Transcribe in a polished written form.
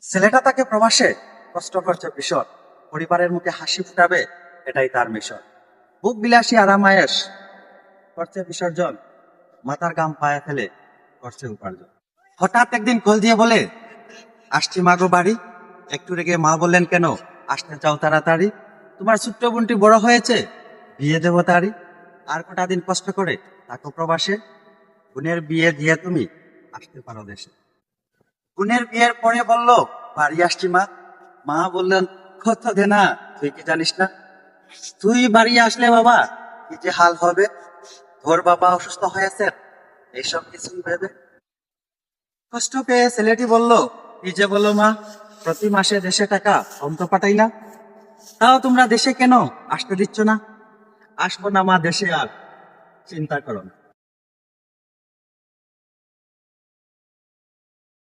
ছেলেটা তাকে প্রবাসে কষ্ট করছে ভীষণ, পরিবারের মুখে হাসি ফুটাবে এটাই তার মিশন। বুক বিলাসী আরামায়েশ করছে বিসর্জন, মাথার গাম পায়ে ফেলে করছে উপার্জন। হঠাৎ একদিন কল দিয়ে বলে, আসছি মাগো বাড়ি। একটু রেগে মা বললেন, কেন আসতে চাও তাড়াতাড়ি? তোমার ছোট্ট বোনটি বড় হয়েছে, বিয়ে দেবো তারই। আর কটা দিন কষ্ট করে থাকো প্রবাসে, বোনের বিয়ে দিয়ে তুমি আসতে পারো দেশে। বোনের বিয়ের পরে বলল, বাড়ি আসছি মা। মা বললেন, কত দেনা, তুই কি জানিস না? তুই বাড়ি আসলে বাবা কি যে হাল হবে, তোর বাবা অসুস্থ হয়েছে এইসব কিছুই ভেবে। কষ্ট পেয়ে ছেলেটি বলল, কি যে বলো মা, প্রতি মাসে দেশে টাকা অন্ত পাঠাই না। তাও তোমরা দেশে কেন আসতে দিচ্ছ না? আসবো না মা দেশে, আর চিন্তা করো না।